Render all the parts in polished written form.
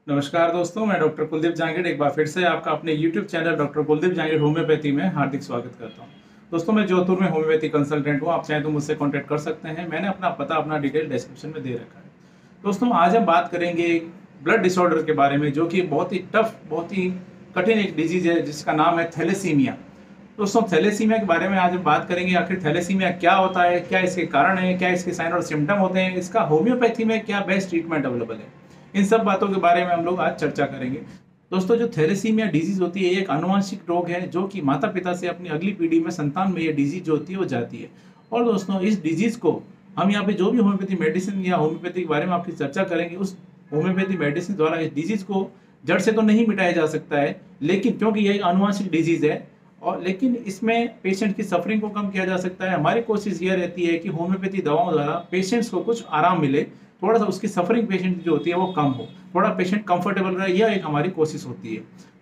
नमस्कार दोस्तों, मैं डॉक्टर कुलदीप जांगीड़ एक बार फिर से आपका अपने YouTube channel doctor Kuldeep Jangid homeopathy में हार्दिक स्वागत करता हूं। दोस्तों, मैं जोधपुर में होम्योपैथी कंसल्टेंट हूं। आप चाहें तो मुझसे कॉन्टैक्ट कर सकते हैं। मैंने अपना पता, अपना डिटेल डिस्क्रिप्शन में दे रखा है। दोस्तों, आज हम बात करेंगे एक ब्लड डिसऑर्डर के बारे में, जो कि बहुत ही टफ, बहुत ही कठिन एक डिजीज है, जिसका नाम है थैलेसीमिया। दोस्तों, थैलेसीमिया के बारे में आज हम बात करेंगे। आखिर थैलेसीमिया क्या होता है, क्या इसके कारण है, क्या इसके साइन और सिम्टम होते हैं, इसका होम्योपैथी में क्या बेस्ट ट्रीटमेंट अवेलेबल है, इन सब बातों के बारे में हम लोग आज चर्चा करेंगे। दोस्तों, जो थैलेसीमिया डिजीज होती है, ये एक आनुवंशिक रोग है जो कि माता पिता से अपनी अगली पीढ़ी में, संतान में ये डिजीज जो होती है वो जाती है। और दोस्तों, इस डिजीज को हम यहाँ पे जो भी होम्योपैथी मेडिसिन या होम्योपैथी के बारे में आपकी चर्चा करेंगे, उस होम्योपैथी मेडिसिन द्वारा इस डिजीज को जड़ से तो नहीं मिटाया जा सकता है, लेकिन क्योंकि ये एक आनुवंशिक डिजीज है, और लेकिन इसमें पेशेंट की सफरिंग को कम किया जा सकता है। हमारी कोशिश ये रहती है कि होम्योपैथी दवाओं द्वारा पेशेंट्स को कुछ आराम मिले, थोड़ा सा उसकी सफरिंग पेशेंट जो होती है वो कम हो, थोड़ा पेशेंट कंफर्टेबल रहे, यह एक हमारी कोशिश होती है।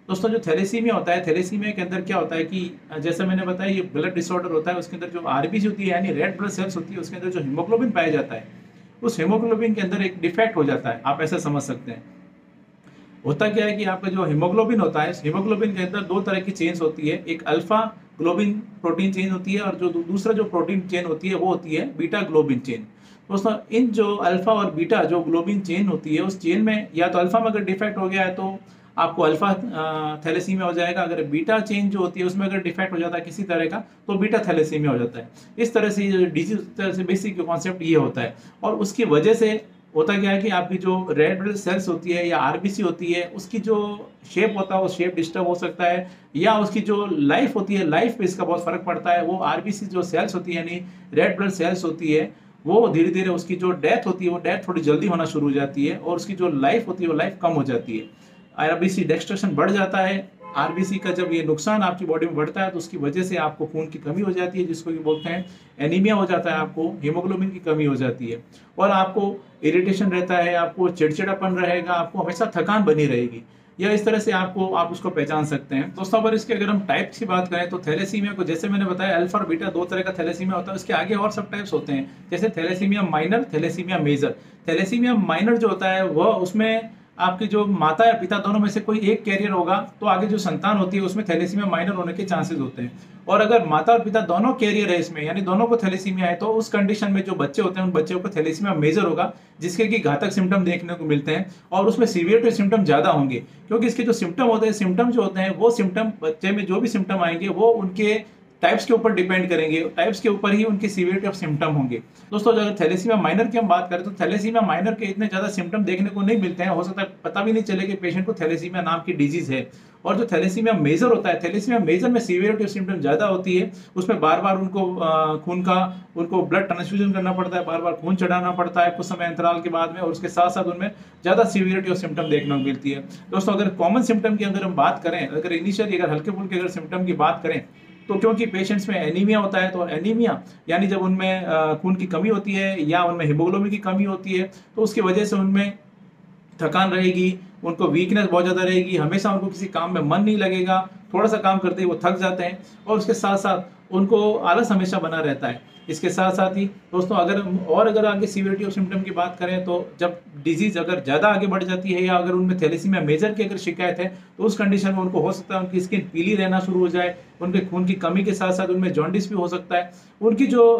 दोस्तों, जो थैलेसीमिया होता है, थैलेसीमिया के अंदर क्या होता है कि जैसे मैंने बताया, ये ब्लड डिसऑर्डर होता है। उसके अंदर जो आरबीसी होती है, यानी रेड ब्लड सेल्स होती है, उसके अंदर जो हीमोग्लोबिन पाया जाता है, उस हीमोग्लोबिन के अंदर एक डिफेक्ट हो जाता है। आप ऐसा समझ सकते हैं। होता क्या है कि आपका जो हीमोग्लोबिन होता है, हीमोग्लोबिन के अंदर दो तरह की चेन्स होती है। एक अल्फा ग्लोबिन प्रोटीन चेन होती है, और जो दूसरा जो प्रोटीन चेन होती है वो होती है बीटा ग्लोबिन चेन। दोस्तों, इन जो अल्फा और बीटा जो ग्लोबिन चेन होती है, उस चेन में या तो अल्फा में अगर डिफेक्ट हो गया है तो आपको अल्फा थैलेसीमिया हो जाएगा। अगर बीटा चेन जो होती है उसमें अगर डिफेक्ट हो जाता है किसी तरह का, तो बीटा थैलेसीमिया हो जाता है। इस तरह से ये डिजीज तरह से बेसिक कॉन्सेप्ट ये होता है। और उसकी वजह से होता क्या है कि आपकी जो रेड ब्लड सेल्स होती है या आरबीसी होती है, उसकी जो शेप होता है वो शेप डिस्टर्ब हो सकता है, या उसकी जो लाइफ होती है, लाइफ पे इसका बहुत फर्क पड़ता है। वो आरबीसी जो सेल्स होती है, यानी रेड ब्लड सेल्स होती है, वो धीरे धीरे उसकी जो डेथ होती है वो डेथ थोड़ी जल्दी होना शुरू हो जाती है, और उसकी जो लाइफ होती है वो लाइफ कम हो जाती है। आरबीसी डेस्ट्रक्शन बढ़ जाता है। आरबीसी का जब ये नुकसान आपकी बॉडी में बढ़ता है, तो उसकी वजह से आपको खून की कमी हो जाती है, जिसको कि बोलते हैं एनीमिया हो जाता है। आपको हीमोग्लोबिन की कमी हो जाती है, और आपको इरिटेशन रहता है, आपको चिड़चिड़ापन रहेगा, आपको हमेशा थकान बनी रहेगी। या इस तरह से आप उसको पहचान सकते हैं। दोस्तों, इसके अगर हम टाइप्स की बात करें, तो थैलेसीमिया को, जैसे मैंने बताया, अल्फा और बीटा दो तरह का थैलेसीमिया होता है। उसके आगे और सब टाइप्स होते हैं, जैसे thalassemia minor, thalassemia major. Thalassemia minor जो होता है वह, उसमें आपके जो माता या पिता दोनों में से कोई एक कैरियर होगा, तो आगे जो संतान होती है उसमें थैलेसीमिया माइनर होने के चांसेस होते हैं। और अगर माता और पिता दोनों कैरियर है इसमें, यानी दोनों को थैलेसीमिया है, तो उस कंडीशन में जो बच्चे होते हैं उन बच्चों को थैलेसीमिया मेजर होगा, जिसके कि घातक सिम्टम देखने को मिलते हैं, और उसमें सीवियरिटी सिम्टम ज्यादा होंगे। क्योंकि इसके जो सिम्टम होते हैं, सिम्टम जो होते हैं वो सिम्टम, बच्चे में जो भी सिम्टम आएंगे वो उनके टाइप्स के ऊपर डिपेंड करेंगे, टाइप्स के ऊपर ही उनकी सीवियरिटी ऑफ सिम्टम होंगे। दोस्तों, अगर थैलेसीमिया माइनर की हम बात करें, तो थैलेसीमिया माइनर के इतने ज्यादा सिम्टम देखने को नहीं मिलते हैं। हो सकता है पता भी नहीं चले कि पेशेंट को थैलेसीमिया नाम की डिजीज है। और जो थैलेसीमिया मेजर होता है, थैलेसीमिया मेजर में सीवियरिटी ऑफ सिम्टम ज्यादा होती है। उसमें बार बार उनको खून का, उनको ब्लड ट्रांसफ्यूजन करना पड़ता है, बार बार खून चढ़ाना पड़ता है कुछ समय अंतराल के बाद में, और उसके साथ साथ उनमें ज्यादा सीवियरिटी ऑफ सिम्टम देखने को मिलती है। दोस्तों, अगर कॉमन सिम्टम की अगर हम बात करें, अगर इनिशियली अगर हल्के फुल्के अगर सिम्टम की बात करें, तो क्योंकि पेशेंट्स में एनीमिया होता है, तो एनीमिया यानी जब उनमें खून की कमी होती है या उनमें हीमोग्लोबिन की कमी होती है, तो उसकी वजह से उनमें थकान रहेगी, उनको वीकनेस बहुत ज़्यादा रहेगी, हमेशा उनको किसी काम में मन नहीं लगेगा, थोड़ा सा काम करते ही वो थक जाते हैं, और उसके साथ साथ उनको आलस हमेशा बना रहता है। इसके साथ साथ ही दोस्तों, अगर आगे सीवियरिटी ऑफ सिम्टम की बात करें, तो जब डिजीज अगर ज़्यादा आगे बढ़ जाती है, या अगर उनमें थैलेसीमिया मेजर की अगर शिकायत है, तो उस कंडीशन में उनको हो सकता है उनकी स्किन पीली रहना शुरू हो जाए, उनके खून की कमी के साथ साथ उनमें जॉन्डिस भी हो सकता है, उनकी जो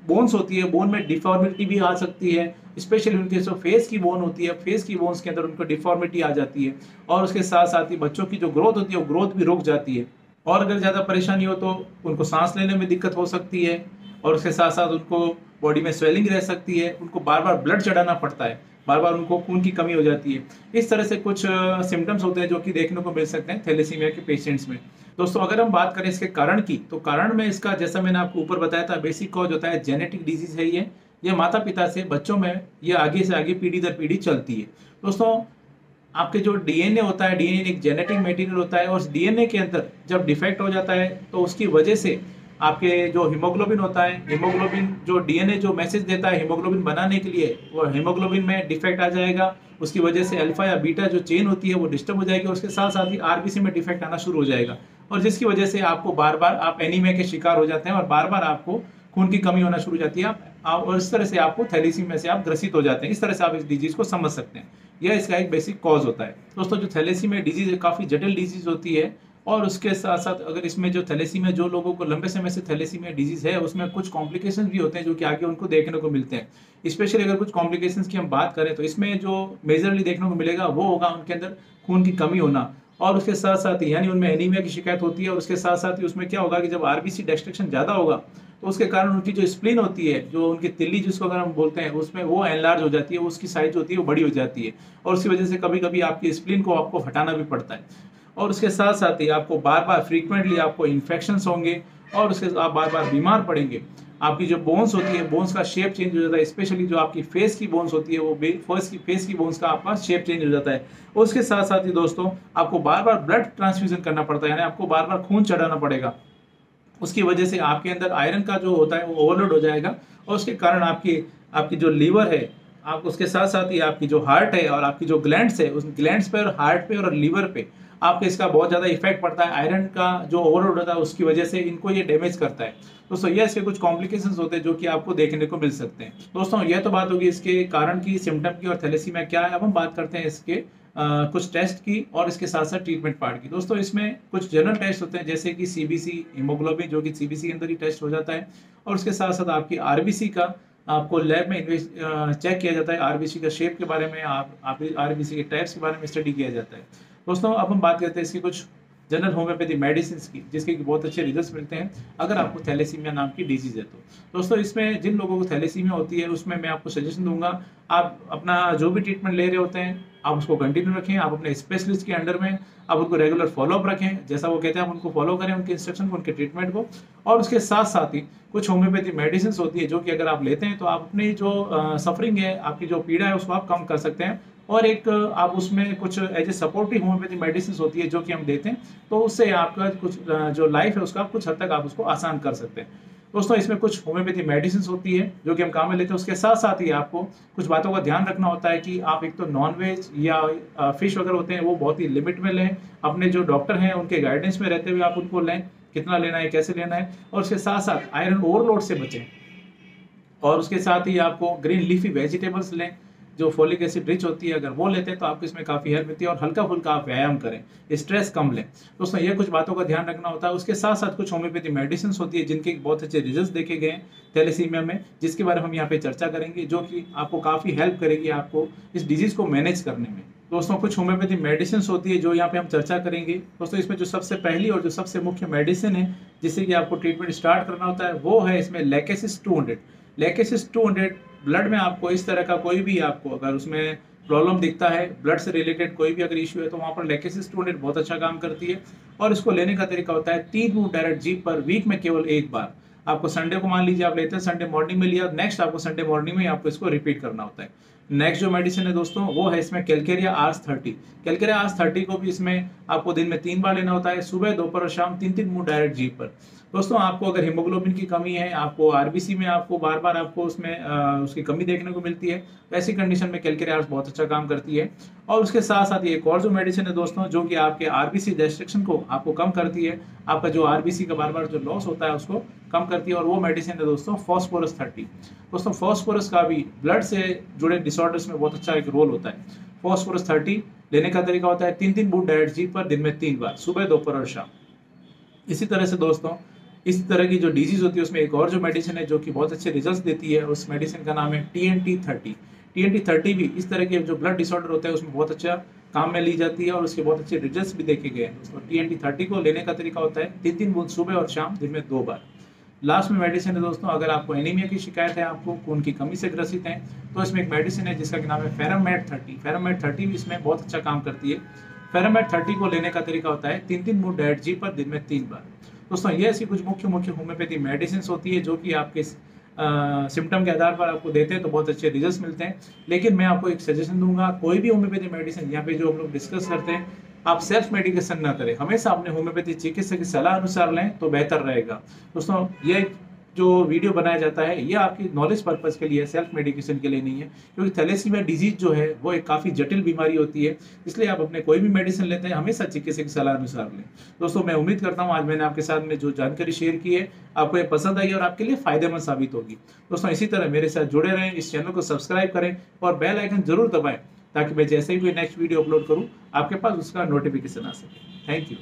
बोन्स होती है, बोन में डिफॉर्मिटी भी आ सकती है, स्पेशली उनके जो फेस की बोन होती है, फेस की बोन्स के अंदर उनको डिफॉर्मिटी आ जाती है, और उसके साथ साथ ही बच्चों की जो ग्रोथ होती है वो ग्रोथ भी रुक जाती है। और अगर ज़्यादा परेशानी हो तो उनको सांस लेने में दिक्कत हो सकती है, और उसके साथ साथ उनको बॉडी में स्वेलिंग रह सकती है, उनको बार बार ब्लड चढ़ाना पड़ता है, बार बार उनको खून की कमी हो जाती है। इस तरह से कुछ सिम्टम्स होते हैं जो कि देखने को मिल सकते हैं थैलेसीमिया के पेशेंट्स में। दोस्तों, अगर हम बात करें इसके कारण की, तो कारण में इसका, जैसा मैंने आपको ऊपर बताया था, बेसिक कॉज होता है जेनेटिक डिजीज है। ये माता पिता से बच्चों में ये आगे से आगे पीढ़ी दर पीढ़ी चलती है। दोस्तों, आपके जो डीएनए होता है, डीएनए एक जेनेटिक मटेरियल होता है, और उस डीएनए के अंदर जब डिफेक्ट हो जाता है, तो उसकी वजह से आपके जो हीमोग्लोबिन होता है, हीमोग्लोबिन जो डीएनए जो मैसेज देता है हीमोग्लोबिन बनाने के लिए, वो हीमोग्लोबिन में डिफेक्ट आ जाएगा। उसकी वजह से अल्फा या बीटा जो चेन होती है वो डिस्टर्ब हो जाएगी, और उसके साथ साथ ही आरबीसी में डिफेक्ट आना शुरू हो जाएगा, और जिसकी वजह से आपको बार बार आप एनीमिया के शिकार हो जाते हैं, और बार बार आपको खून की कमी होना शुरू हो जाती है, और इस तरह से आपको थैलेसीमिया से आप ग्रसित हो जाते हैं। इस तरह से आप इस डिजीज को समझ सकते हैं। यह इसका एक बेसिक कॉज होता है। दोस्तों जो थैलेसीमिया डिजीज है काफ़ी जटिल डिजीज होती है, और उसके साथ साथ अगर इसमें जो थैलेसीमिया, जो लोगों को लंबे समय से थैलेसीमिया डिजीज है, उसमें कुछ कॉम्प्लिकेशंस भी होते हैं जो कि आगे उनको देखने को मिलते हैं। स्पेशली अगर कुछ कॉम्प्लिकेशंस की हम बात करें तो इसमें जो मेजरली देखने को मिलेगा वो होगा उनके अंदर खून की कमी होना, और उसके साथ साथ ही यानी उनमें एनीमिया की शिकायत होती है। और उसके साथ साथ ही उसमें क्या होगा कि जब आरबीसी डिस्ट्रक्शन ज़्यादा होगा तो उसके कारण उनकी जो स्प्लीन होती है, जो उनकी तिल्ली जिसको अगर हम बोलते हैं, उसमें वो एनलार्ज हो जाती है, उसकी साइज होती है वो बड़ी हो जाती है, और उसकी वजह से कभी कभी आपकी स्प्लीन को आपको हटाना भी पड़ता है। और उसके साथ साथ ही आपको बार बार फ्रीक्वेंटली आपको इन्फेक्शंस होंगे, और उसके आप बार बार बीमार पड़ेंगे। आपकी जो बोन्स होती है, बोन्स का शेप चेंज हो जाता है, स्पेशली जो आपकी फेस की बोन्स होती है वो फेस की बोन्स का आपका शेप चेंज हो जाता है। उसके साथ साथ ही दोस्तों आपको बार बार ब्लड ट्रांसफ्यूजन करना पड़ता है, यानी आपको बार बार खून चढ़ाना पड़ेगा। उसकी वजह से आपके अंदर आयरन का जो होता है वो ओवरलोड हो जाएगा, और उसके कारण आपकी आपकी जो लीवर है, आप उसके साथ साथ ही आपकी जो हार्ट है और आपकी जो ग्लैंड्स है, उस ग्लैंड्स पे और हार्ट पे और लीवर पे आपके इसका बहुत ज़्यादा इफेक्ट पड़ता है। आयरन का जो ओवरलोड होता है उसकी वजह से इनको ये डैमेज करता है। दोस्तों ये इसके कुछ कॉम्प्लिकेशंस होते हैं जो कि आपको देखने को मिल सकते हैं। दोस्तों यह तो बात होगी इसके कारण की, सिम्टम की और थैलेसीमिया क्या है। अब हम बात करते हैं इसके कुछ टेस्ट की और इसके साथ साथ ट्रीटमेंट पार्ट की। दोस्तों इसमें कुछ जनरल टेस्ट होते हैं जैसे कि सीबीसी, हीमोग्लोबिन, जो कि सीबीसी के अंदर ही टेस्ट हो जाता है, और उसके साथ साथ आपकी आरबीसी का आपको लैब में चेक किया जाता है। आरबीसी का शेप के बारे में, आप आरबीसी के टाइप्स के बारे में स्टडी किया जाता है। दोस्तों अब हम बात करते हैं इसकी कुछ जनरल होम्योपैथी मेडिसिन की, जिसके बहुत अच्छे रिजल्ट्स मिलते हैं अगर आपको थैलेसीमिया नाम की डिजीज है तो। दोस्तों इसमें जिन लोगों को थैलेसीमिया होती है उसमें मैं आपको सजेशन दूंगा, आप अपना जो भी ट्रीटमेंट ले रहे होते हैं आप उसको कंटिन्यू रखें, आप अपने स्पेशलिस्ट के अंडर में आप उनको रेगुलर फॉलोअप रखें, जैसा वो कहते हैं आप उनको फॉलो करें, उनके इंस्ट्रक्शन को, उनके ट्रीटमेंट को। और उसके साथ साथ ही कुछ होम्योपैथी मेडिसिन होती है जो कि अगर आप लेते हैं तो आप अपनी जो सफरिंग है, आपकी जो पीड़ा है उसको आप कम कर सकते हैं। और एक आप उसमें कुछ as a supportive homeopathy medicine होती है जो कि हम देते हैं, तो उससे आपका कुछ जो लाइफ है उसका कुछ हद तक आप उसको आसान कर सकते हैं। दोस्तों इसमें कुछ होम्योपैथी मेडिसिन होती है जो कि हम काम में लेते हैं। उसके साथ साथ ही आपको कुछ बातों का ध्यान रखना होता है कि आप एक तो नॉन वेज या फिश वगैरह होते हैं वो बहुत ही लिमिट में लें, अपने जो डॉक्टर हैं उनके गाइडेंस में रहते हुए आप उनको लें, कितना लेना है, कैसे लेना है। और उसके साथ साथ आयरन ओवरलोड से बचें, और उसके साथ ही आपको ग्रीन लीफी वेजिटेबल्स लें, जो फोलिक एसिड रिच होती है, अगर वो लेते हैं तो आपको इसमें काफ़ी हेल्प मिलती है। और हल्का फुल्का आप व्यायाम करें, स्ट्रेस कम लें। दोस्तों ये कुछ बातों का ध्यान रखना होता है। उसके साथ साथ कुछ होम्योपैथी मेडिसिन होती है जिनके बहुत अच्छे रिजल्ट देखे गए हैं थैलेसीमिया में, जिसके बारे में हम यहाँ पे चर्चा करेंगे, जो कि आपको काफ़ी हेल्प करेगी आपको इस डिजीज़ को मैनेज करने में। दोस्तों कुछ होम्योपैथी मेडिसिन होती है जो यहाँ पे हम चर्चा करेंगे। दोस्तों इसमें जो सबसे पहली और जो सबसे मुख्य मेडिसिन है जिससे कि आपको ट्रीटमेंट स्टार्ट करना होता है वो है इसमें लैकेसिस 200। लैकेसिस 200 ब्लड में आपको इस तरह का कोई भी आपको अगर उसमें प्रॉब्लम दिखता है, ब्लड से रिलेटेड कोई भी अगर इश्यू है, तो वहाँ पर लैकेसिस 200 बहुत अच्छा काम करती है। और इसको लेने का तरीका होता है 3 बूंद डायरेक्ट जीप पर वीक में केवल एक बार। आपको संडे को मान लीजिए आप लेते हैं, संडे मॉर्निंग में लिया, नेक्स्ट आपको संडे मॉर्निंग में आपको इसको रिपीट करना होता है। नेक्स्ट जो मेडिसिन है दोस्तों वो है इसमें कैलकेरिया आर्स 30। कैलकेरिया आर्स 30 को भी इसमें आपको दिन में 3 बार लेना होता है, सुबह, दोपहर और शाम, 3-3 बूंद डायरेक्ट जीप पर। दोस्तों आपको अगर हीमोग्लोबिन की कमी है, आपको आरबीसी में आपको बार बार आपको उसमें उसकी कमी देखने को मिलती है, तो ऐसी कंडीशन में कैलकेरिया आर्स बहुत अच्छा काम करती है। और उसके साथ साथ एक और जो मेडिसिन है दोस्तों जो कि आपके आरबीसी डिस्ट्रक्शन को आपको कम करती है, आपका जो आरबीसी का बार बार जो लॉस होता है उसको कम करती है, और वो मेडिसिन है दोस्तों फॉस्फोरस 30। दोस्तों फॉस्फोरस का भी ब्लड से जुड़े डिसऑर्डर्स में बहुत अच्छा एक रोल होता है। फॉस्फोरस 30 लेने का तरीका होता है 3-3 बूंद डायरेक्ट जीप पर दिन में 3 बार, सुबह, दोपहर और शाम। इसी तरह से दोस्तों इस तरह की जो डिजीज होती है उसमें एक और जो मेडिसिन है जो कि बहुत अच्छे रिजल्ट्स देती है, उस मेडिसिन का नाम है TNT 30। TNT 30 भी इस तरह के जो ब्लड डिसऑर्डर होता है उसमें बहुत अच्छा काम में ली जाती है, और उसके बहुत अच्छे रिजल्ट्स भी देखे गए हैं। दोस्तों TNT 30 को लेने का तरीका होता है 3-3 बूंद सुबह और शाम, दिन में 2 बार। लास्ट में मेडिसिन है दोस्तों, अगर आपको एनीमिया की शिकायत है, आपको खून की कमी से ग्रसित है, तो इसमें एक मेडिसिन है जिसका नाम है फेरामेट 30। फेरामेट 30 भी इसमें बहुत अच्छा काम करती है। फेरामेट 30 को लेने का तरीका होता है 3-3 बूंद डायरेक्ट जी पर दिन में 3 बार। दोस्तों ये ऐसी कुछ मुख्य होम्योपैथी मेडिसिन होती है जो कि आपके सिम्टम के आधार पर आपको देते हैं तो बहुत अच्छे रिजल्ट्स मिलते हैं। लेकिन मैं आपको एक सजेशन दूंगा, कोई भी होम्योपैथी मेडिसिन यहाँ पे जो हम लोग डिस्कस करते हैं, आप सेल्फ मेडिकेशन ना करें, हमेशा अपने होम्योपैथी चिकित्सक की सलाह अनुसार लें तो बेहतर रहेगा। दोस्तों ये जो वीडियो बनाया जाता है ये आपकी नॉलेज पर्पज़ के लिए है, सेल्फ मेडिकेशन के लिए नहीं है, क्योंकि थैलेसीमिया डिजीज जो है वो एक काफ़ी जटिल बीमारी होती है, इसलिए आप अपने कोई भी मेडिसिन लेते हैं हमेशा चिकित्सक की सलाह अनुसार लें। दोस्तों मैं उम्मीद करता हूँ आज मैंने आपके साथ में जो जानकारी शेयर की है आपको ये पसंद आई और आपके लिए फायदेमंद साबित होगी। दोस्तों इसी तरह मेरे साथ जुड़े रहें, इस चैनल को सब्सक्राइब करें और बेल आइकन जरूर दबाएं ताकि मैं जैसे ही कोई नेक्स्ट वीडियो अपलोड करूँ आपके पास उसका नोटिफिकेशन आ सके। Thank you.